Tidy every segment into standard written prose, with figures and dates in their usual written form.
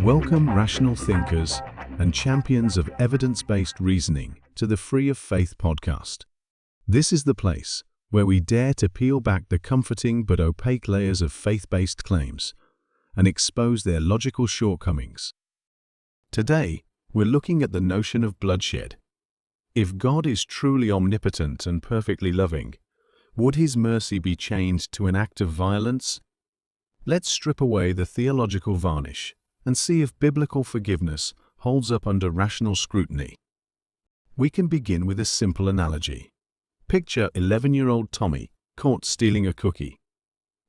Welcome, rational thinkers and champions of evidence-based reasoning, to the Free of Faith podcast. This is the place where we dare to peel back the comforting but opaque layers of faith-based claims and expose their logical shortcomings. Today, we're looking at the notion of bloodshed. If God is truly omnipotent and perfectly loving, would His mercy be chained to an act of violence? Let's strip away the theological varnish and see if biblical forgiveness holds up under rational scrutiny. We can begin with a simple analogy. Picture 11-year-old Tommy caught stealing a cookie.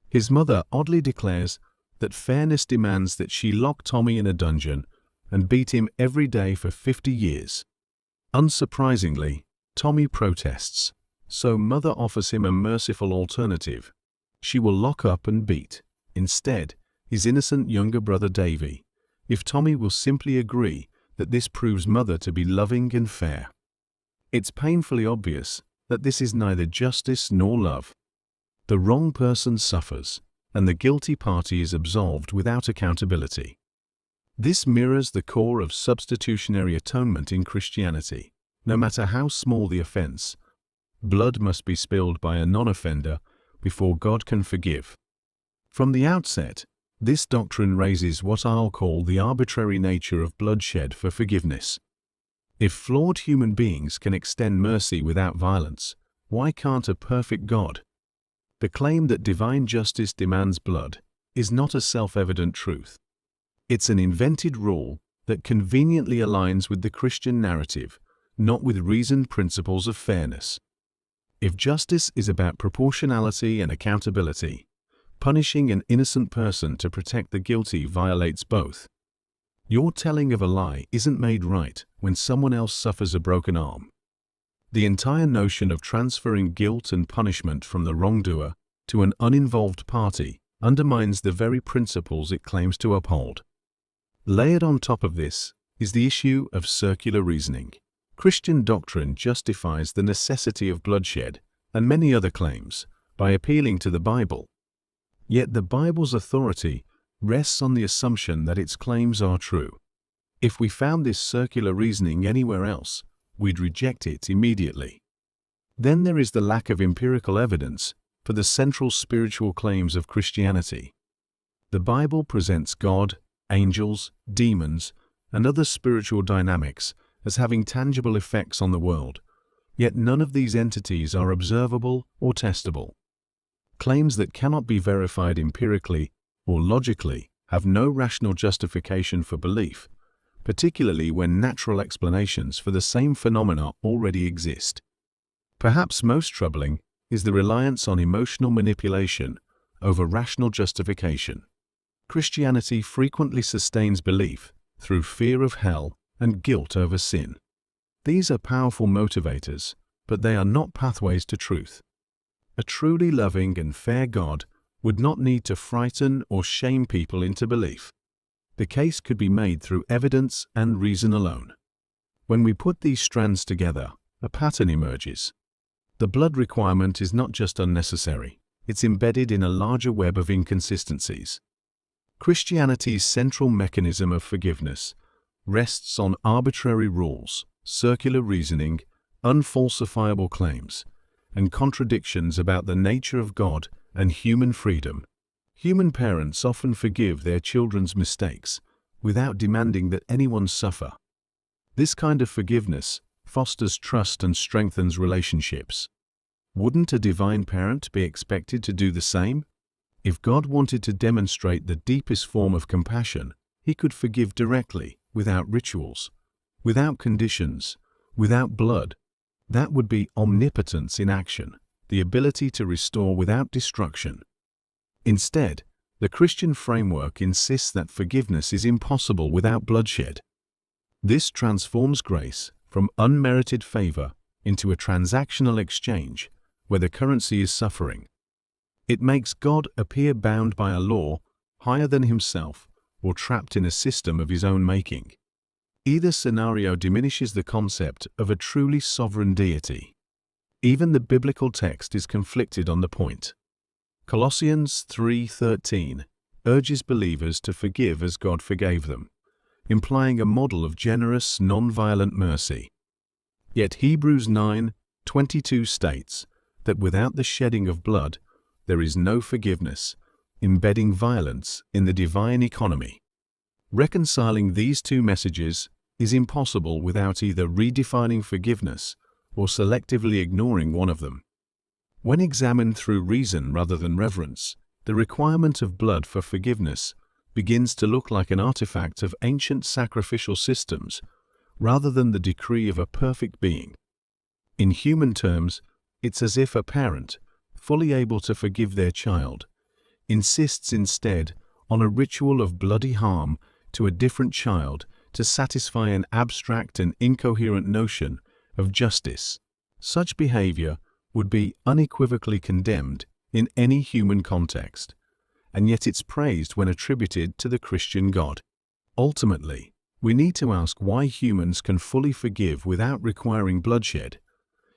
His mother oddly declares that fairness demands that she lock Tommy in a dungeon and beat him every day for 50 years. Unsurprisingly, Tommy protests, so mother offers him a merciful alternative. She will lock up and beat, instead, his innocent younger brother Davy, if Tommy will simply agree that this proves mother to be loving and fair. It's painfully obvious that this is neither justice nor love. The wrong person suffers, and the guilty party is absolved without accountability. This mirrors the core of substitutionary atonement in Christianity. No matter how small the offense, blood must be spilled by a non-offender before God can forgive. From the outset, this doctrine raises what I'll call the arbitrary nature of bloodshed for forgiveness. If flawed human beings can extend mercy without violence, why can't a perfect God? The claim that divine justice demands blood is not a self-evident truth. It's an invented rule that conveniently aligns with the Christian narrative, not with reasoned principles of fairness. If justice is about proportionality and accountability, punishing an innocent person to protect the guilty violates both. Your telling of a lie isn't made right when someone else suffers a broken arm. The entire notion of transferring guilt and punishment from the wrongdoer to an uninvolved party undermines the very principles it claims to uphold. Layered on top of this is the issue of circular reasoning. Christian doctrine justifies the necessity of bloodshed and many other claims by appealing to the Bible. Yet the Bible's authority rests on the assumption that its claims are true. If we found this circular reasoning anywhere else, we'd reject it immediately. Then there is the lack of empirical evidence for the central spiritual claims of Christianity. The Bible presents God, angels, demons, and other spiritual dynamics as having tangible effects on the world, yet none of these entities are observable or testable. Claims that cannot be verified empirically or logically have no rational justification for belief, particularly when natural explanations for the same phenomena already exist. Perhaps most troubling is the reliance on emotional manipulation over rational justification. Christianity frequently sustains belief through fear of hell and guilt over sin. These are powerful motivators, but they are not pathways to truth. A truly loving and fair God would not need to frighten or shame people into belief. The case could be made through evidence and reason alone. When we put these strands together, a pattern emerges. The blood requirement is not just unnecessary, it's embedded in a larger web of inconsistencies. Christianity's central mechanism of forgiveness rests on arbitrary rules, circular reasoning, unfalsifiable claims, and contradictions about the nature of God and human freedom. Human parents often forgive their children's mistakes without demanding that anyone suffer. This kind of forgiveness fosters trust and strengthens relationships. Wouldn't a divine parent be expected to do the same? If God wanted to demonstrate the deepest form of compassion, He could forgive directly, without rituals, without conditions, without blood. That would be omnipotence in action, the ability to restore without destruction. Instead, the Christian framework insists that forgiveness is impossible without bloodshed. This transforms grace from unmerited favor into a transactional exchange where the currency is suffering. It makes God appear bound by a law higher than Himself or trapped in a system of His own making. Either scenario diminishes the concept of a truly sovereign deity. Even the biblical text is conflicted on the point. Colossians 3:13 urges believers to forgive as God forgave them, implying a model of generous, non-violent mercy. Yet Hebrews 9:22 states that without the shedding of blood, there is no forgiveness, embedding violence in the divine economy. Reconciling these two messages is impossible without either redefining forgiveness or selectively ignoring one of them. When examined through reason rather than reverence, the requirement of blood for forgiveness begins to look like an artifact of ancient sacrificial systems rather than the decree of a perfect being. In human terms, it's as if a parent, fully able to forgive their child, insists instead on a ritual of bloody harm to a different child to satisfy an abstract and incoherent notion of justice. Such behavior would be unequivocally condemned in any human context, and yet it's praised when attributed to the Christian God. Ultimately, we need to ask why humans can fully forgive without requiring bloodshed,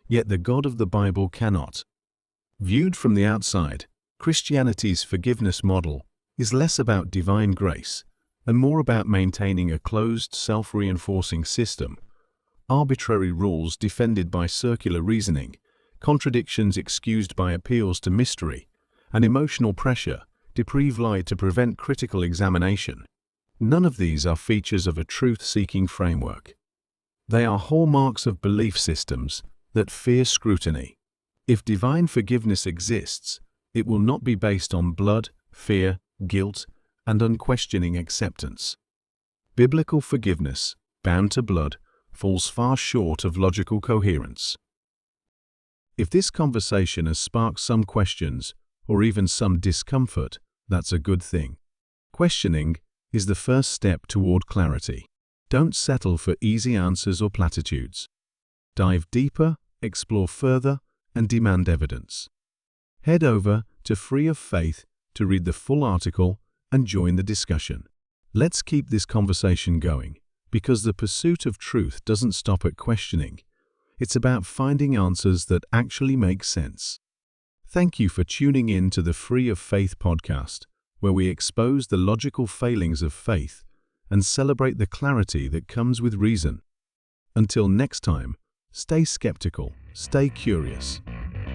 yet the God of the Bible cannot. Viewed from the outside, Christianity's forgiveness model is less about divine grace and more about maintaining a closed, self-reinforcing system, arbitrary rules defended by circular reasoning, contradictions excused by appeals to mystery, and emotional pressure deprived to prevent critical examination. None of these are features of a truth-seeking framework. They are hallmarks of belief systems that fear scrutiny. If divine forgiveness exists, it will not be based on blood, fear, guilt, and unquestioning acceptance. Biblical forgiveness, bound to blood, falls far short of logical coherence. If this conversation has sparked some questions or even some discomfort, that's a good thing. Questioning is the first step toward clarity. Don't settle for easy answers or platitudes. Dive deeper, explore further, and demand evidence. Head over to Free of Faith to read the full article and join the discussion. Let's keep this conversation going, because the pursuit of truth doesn't stop at questioning. It's about finding answers that actually make sense. Thank you for tuning in to the Free of Faith podcast, where we expose the logical failings of faith and celebrate the clarity that comes with reason. Until next time, stay skeptical, stay curious,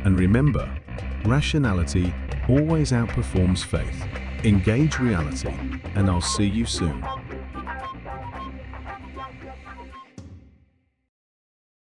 and remember, rationality always outperforms faith. Engage reality, and I'll see you soon.